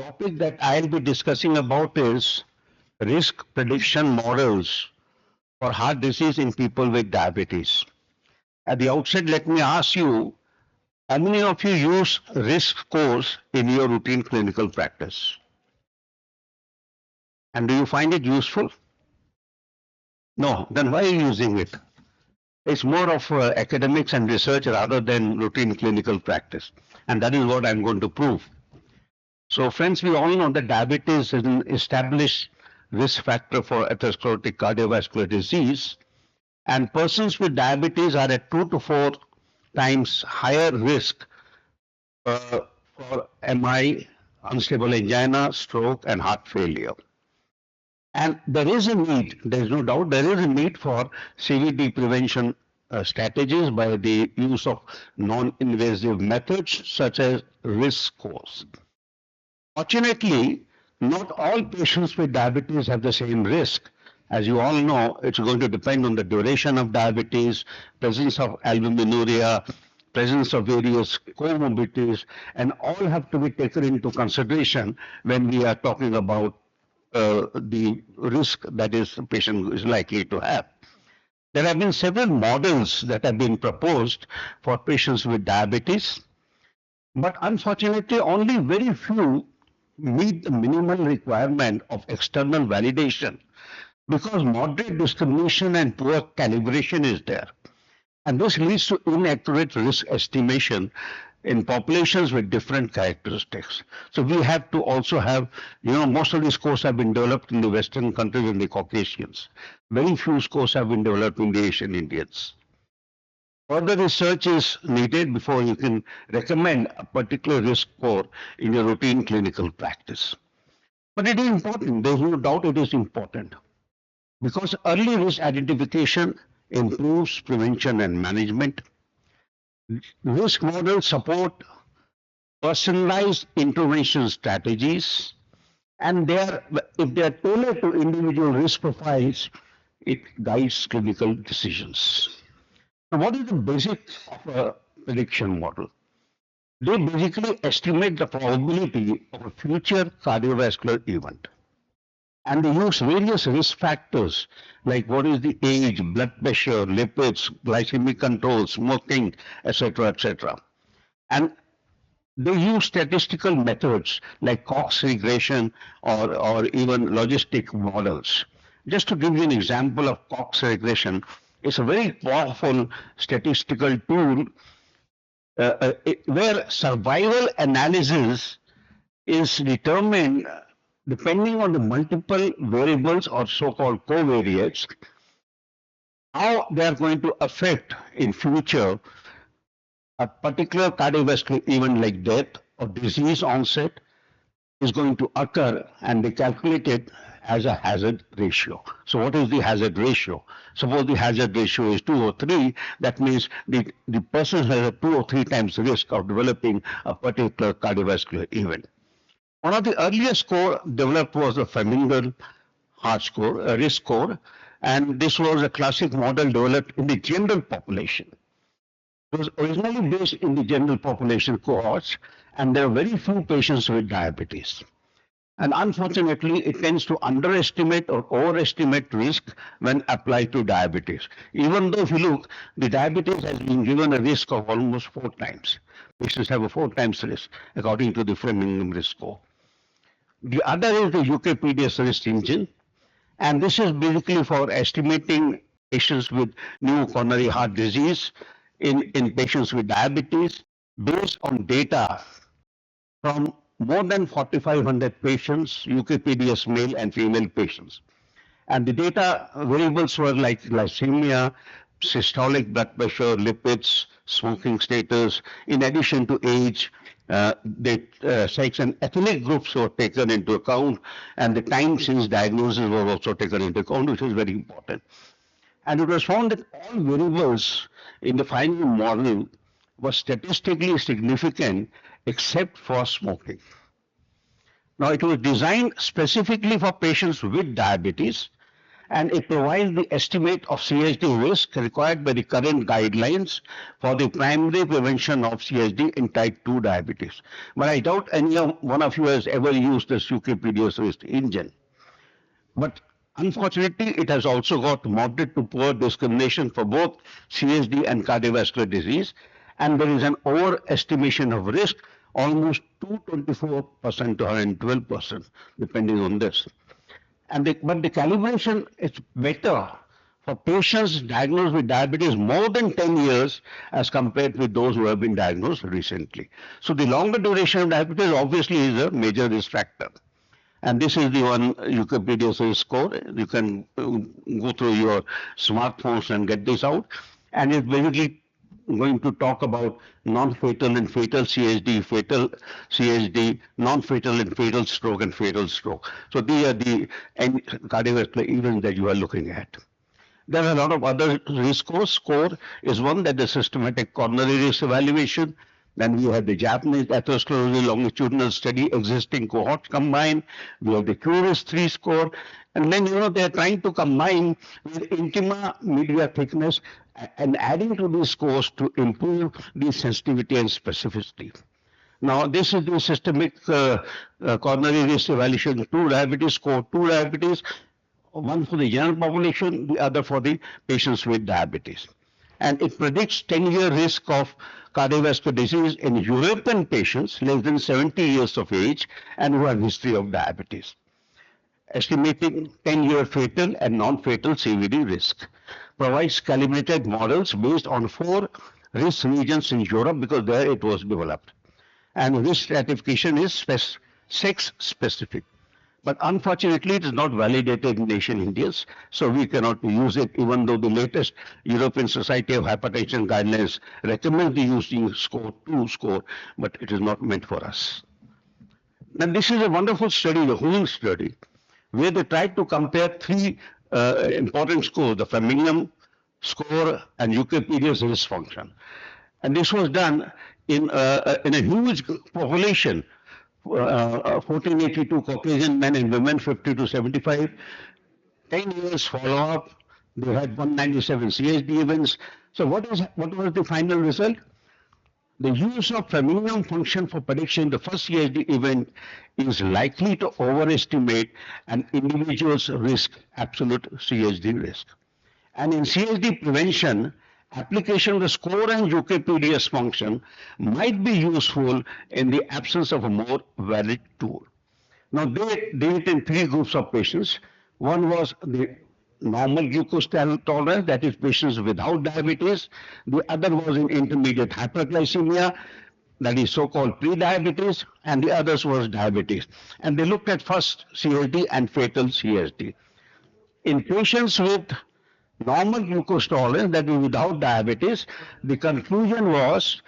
topic that I'll be discussing about is risk prediction models for heart disease in people with diabetes. At the outset, let me ask you, how many of you use risk scores in your routine clinical practice? And do you find it useful? No, then why are you using it? It's more of academics and research rather than routine clinical practice. And that is what I'm going to prove. So friends, we all know that diabetes is an established risk factor for atherosclerotic cardiovascular disease. And persons with diabetes are at 2 to 4 times higher risk for MI, unstable angina, stroke, and heart failure. And there is a need, there is no doubt, there is a need for CVD prevention strategies by the use of non-invasive methods such as risk scores. Fortunately, not all patients with diabetes have the same risk. As you all know, it's going to depend on the duration of diabetes, presence of albuminuria, presence of various comorbidities, and all have to be taken into consideration when we are talking about the risk that is the patient is likely to have. There have been several models that have been proposed for patients with diabetes, but unfortunately only very few meet the minimal requirement of external validation because moderate discrimination and poor calibration is there. And this leads to inaccurate risk estimation in populations with different characteristics. So we have to also have, most of these scores have been developed in the Western countries and the Caucasians. Very few scores have been developed in the Asian Indians. Further research is needed before you can recommend a particular risk score in your routine clinical practice. But it is important, there is no doubt it is important, because early risk identification improves prevention and management. Risk models support personalized intervention strategies, and if they are tailored to individual risk profiles, it guides clinical decisions. Now, what is the basics of a prediction model? They basically estimate the probability of a future cardiovascular event. And they use various risk factors like what is the age, blood pressure, lipids, glycemic control, smoking, etc., etc. And they use statistical methods like Cox regression or even logistic models. Just to give you an example of Cox regression, it's a very powerful statistical tool where survival analysis is determined depending on the multiple variables or so-called covariates, how they are going to affect in future a particular cardiovascular event like death or disease onset is going to occur, and they calculate it as a hazard ratio. So what is the hazard ratio? Suppose the hazard ratio is 2 or 3, that means the person has a 2 or 3 times risk of developing a particular cardiovascular event. One of the earliest scores developed was the Framingham heart score, a risk score, and this was a classic model developed in the general population. It was originally based in the general population cohorts, and there are very few patients with diabetes. And unfortunately, it tends to underestimate or overestimate risk when applied to diabetes. Even though if you look, the diabetes has been given a risk of almost 4 times. Patients have a 4 times risk, according to the Framingham risk score. The other is the UKPDS risk engine, and this is basically for estimating patients with new coronary heart disease in patients with diabetes based on data from more than 4,500 patients, UKPDS male and female patients. And the data variables were like glycemia, systolic blood pressure, lipids, smoking status, in addition to age, sex and ethnic groups were taken into account, and the time since diagnosis were also taken into account, which is very important. And it was found that all variables in the final model were statistically significant except for smoking. Now, it was designed specifically for patients with diabetes, and it provides the estimate of CHD risk required by the current guidelines for the primary prevention of CHD in type 2 diabetes. But I doubt one of you has ever used this UKPDS risk engine. But unfortunately, it has also got moderate to poor discrimination for both CHD and cardiovascular disease, and there is an overestimation of risk, almost 224% to 112%, depending on this. But the calibration is better for patients diagnosed with diabetes more than 10 years as compared with those who have been diagnosed recently. So the longer duration of diabetes obviously is a major risk factor. And this is the one UKPDS score. You can go through your smartphones and get this out. And it's basically going to talk about non-fatal and fatal CHD, fatal CHD, non-fatal and fatal stroke, and fatal stroke. So these are the cardiovascular events that you are looking at. There are a lot of other risk scores. Score is one, that the systematic coronary risk evaluation. Then we have the Japanese atherosclerosis longitudinal study existing cohorts combined. We have the QRIS 3 score. And then, they are trying to combine with intima media thickness and adding to these scores to improve the sensitivity and specificity. Now, this is the systemic coronary risk evaluation, 2 diabetes score, 2 diabetes, one for the general population, the other for the patients with diabetes. And it predicts 10-year risk of cardiovascular disease in European patients less than 70 years of age and who have history of diabetes, estimating 10-year fatal and non-fatal CVD risk. Provides calibrated models based on 4 risk regions in Europe because there it was developed. And risk stratification is sex-specific. But unfortunately, it is not validated in Asian Indians, so we cannot use it, even though the latest European Society of Hypertension guidelines recommend the using score 2 score, but it is not meant for us. Now, this is a wonderful study, the whole study, where they tried to compare 3 important scores, the Framingham score and UKPDS risk function. And this was done in a huge population, 1482 Caucasian men and women, 50 to 75, 10 years follow-up. They had 197 CHD events. So what was the final result? The use of Framingham function for prediction the first CHD event is likely to overestimate an individual's risk, absolute CHD risk. And in CHD prevention, application of the score and UKPDS function might be useful in the absence of a more valid tool. Now, they did it in 3 groups of patients. One was the normal glucose tolerance, that is patients without diabetes. The other was in intermediate hyperglycemia, that is so-called pre-diabetes, and the others was diabetes. And they looked at first CHD and fatal CHD. In patients with normal glucose tolerance, that is without diabetes, the conclusion was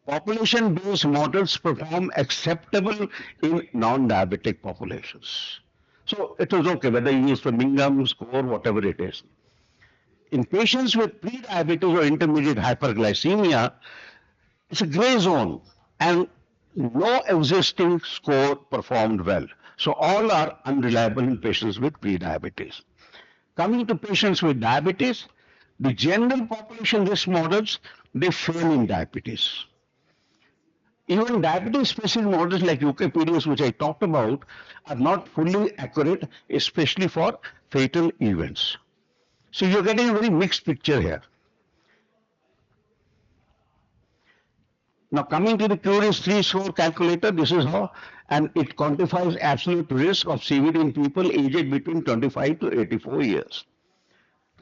population-based models perform acceptable in non-diabetic populations. So it was okay whether you use Framingham score, whatever it is. In patients with pre-diabetes or intermediate hyperglycemia, it's a gray zone and no existing score performed well. So all are unreliable in patients with pre-diabetes. Coming to patients with diabetes, the general population risk models, they fail in diabetes. Even diabetes-specific models like UKPDS, which I talked about, are not fully accurate, especially for fatal events. So you're getting a very mixed picture here. Now coming to the QRIS 3 score calculator, this is how, and it quantifies absolute risk of CVD in people aged between 25 to 84 years.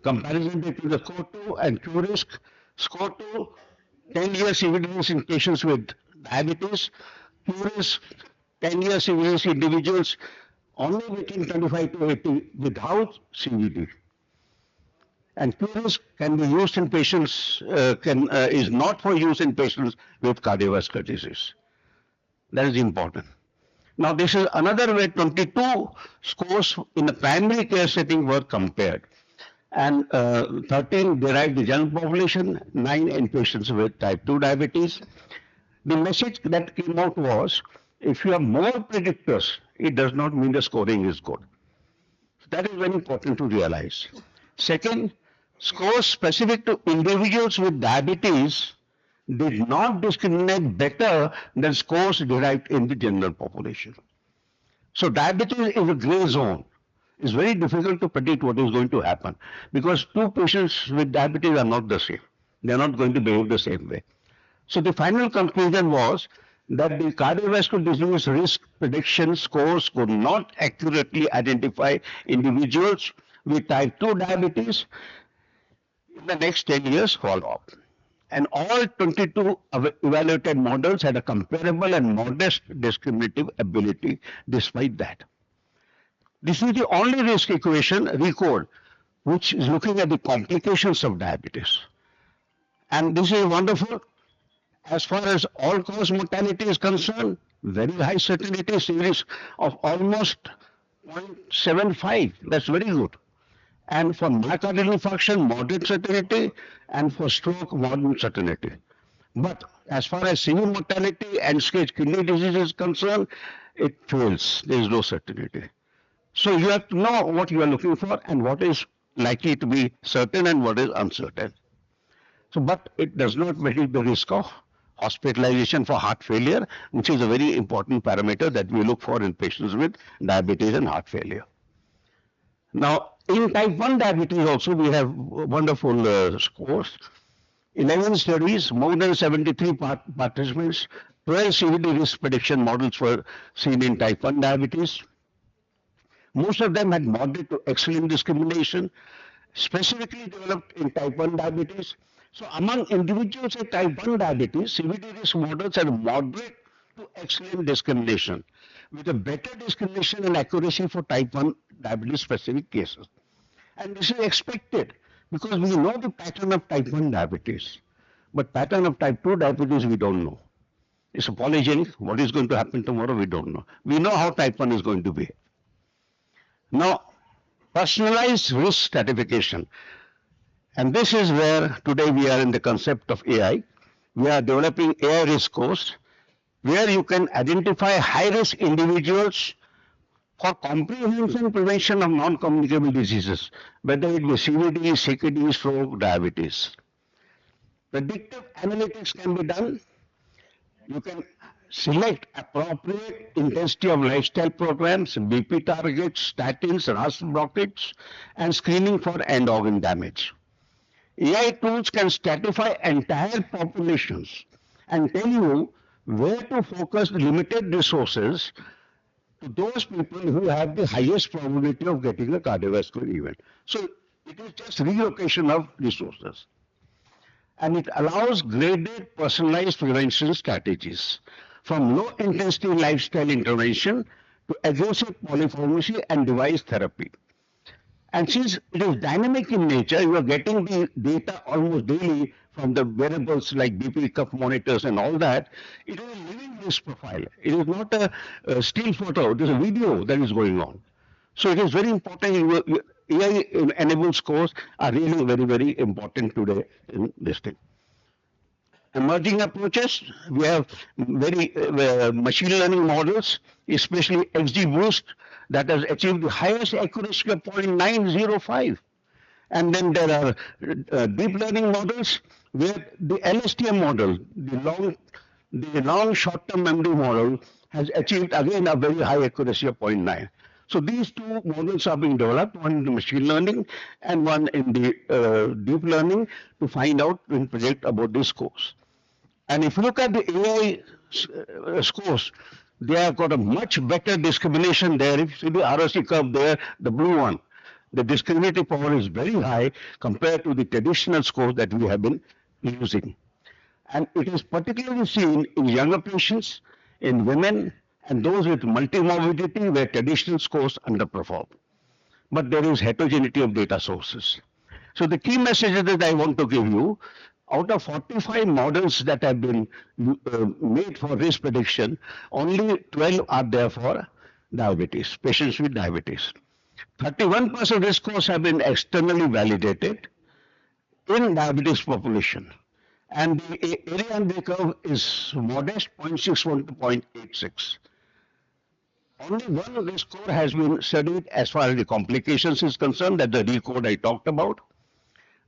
Comparison between the score 2 and QRIS. Score 2, 10-year CVD risk in patients with diabetes. QRIS, 10-year CVD risk individuals only between 25 to 80 without CVD. And QRIS can be used in patients, is not for use in patients with cardiovascular disease. That is important. Now this is another way 22 scores in the primary care setting were compared. And 13 derived the general population, 9 in patients with type 2 diabetes. The message that came out was, if you have more predictors, it does not mean the scoring is good. That is very important to realize. Second, scores specific to individuals with diabetes did not discriminate better than scores derived in the general population. So diabetes is a gray zone. It's very difficult to predict what is going to happen because two patients with diabetes are not the same. They are not going to behave the same way. So the final conclusion was that the cardiovascular disease risk prediction scores could not accurately identify individuals with type 2 diabetes in the next 10 years follow-up. And all 22 evaluated models had a comparable and modest discriminative ability despite that. This is the only risk equation recorded which is looking at the complications of diabetes. And this is wonderful. As far as all-cause mortality is concerned, very high certainty series of almost 0.75. That's very good. And for myocardial infarction, moderate certainty, and for stroke, moderate certainty. But as far as severe mortality and stage kidney disease is concerned, it fails. There is no certainty. So you have to know what you are looking for and what is likely to be certain and what is uncertain. So, but it does not predict the risk of hospitalization for heart failure, which is a very important parameter that we look for in patients with diabetes and heart failure. Now, in type 1 diabetes also, we have wonderful scores. 11 studies, more than 73 participants, 12 CVD risk prediction models were seen in type 1 diabetes. Most of them had moderate to excellent discrimination, specifically developed in type 1 diabetes. So among individuals with type 1 diabetes, CVD risk models had moderate to excellent discrimination, with a better discrimination and accuracy for type 1 diabetes specific cases. And this is expected because we know the pattern of type 1 diabetes, but pattern of type 2 diabetes we don't know. It's a polygenic. What is going to happen tomorrow, we don't know. We know how type 1 is going to be. Now, personalized risk stratification. And this is where today we are in the concept of AI. We are developing AI risk scores where you can identify high-risk individuals for comprehensive prevention of non-communicable diseases, whether it be CVD, CKD, stroke, diabetes. Predictive analytics can be done. You can select appropriate intensity of lifestyle programs, BP targets, statins, RAS blockades, and screening for end organ damage. AI tools can stratify entire populations and tell you where to focus limited resources to those people who have the highest probability of getting a cardiovascular event. So it is just relocation of resources. And it allows graded personalized prevention strategies from low intensity lifestyle intervention to aggressive polypharmacy and device therapy. And since it is dynamic in nature, you are getting the data almost daily from the wearables like BP cuff monitors and all that. It is a living risk profile. It is not a still photo. It is a video that is going on. So it is very important. AI-enabled scores are really very, very important today in this thing. Emerging approaches, we have very machine learning models, especially XGBoost, that has achieved the highest accuracy of 0.905. And then there are deep learning models where the LSTM model, the long short-term memory model, has achieved again a very high accuracy of 0.9. So these two models are being developed, one in the machine learning and one in the deep learning to find out and predict about these scores. And if you look at the AI scores, they have got a much better discrimination there. If you see the ROC curve there, the blue one, the discriminative power is very high compared to the traditional scores that we have been using. And it is particularly seen in younger patients, in women, and those with multimorbidity where traditional scores underperform. But there is heterogeneity of data sources. So the key messages that I want to give you, out of 45 models that have been made for risk prediction, only 12 are there for diabetes, patients with diabetes. 31% risk scores have been externally validated in diabetes population. And the area under the curve is modest, 0.61 to 0.86. Only one risk score has been studied as far as the complications is concerned, that the recode I talked about.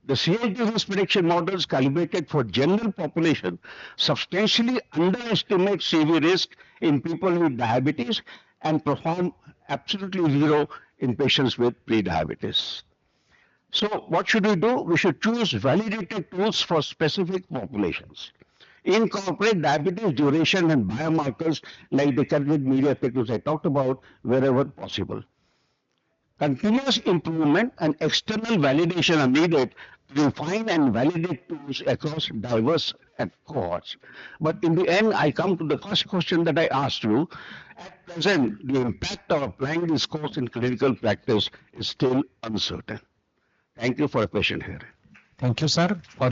The CLT risk prediction models calibrated for general population substantially underestimate CV risk in people with diabetes and perform absolutely zero in patients with pre-diabetes. So what should we do? We should choose validated tools for specific populations. Incorporate diabetes duration and biomarkers like the candidate media techniques I talked about wherever possible. Continuous improvement and external validation are needed to refine and validate tools across diverse cohorts. But in the end, I come to the first question that I asked you. At present, the impact of applying this course in clinical practice is still uncertain. Thank you for your patient hearing. Thank you, sir, for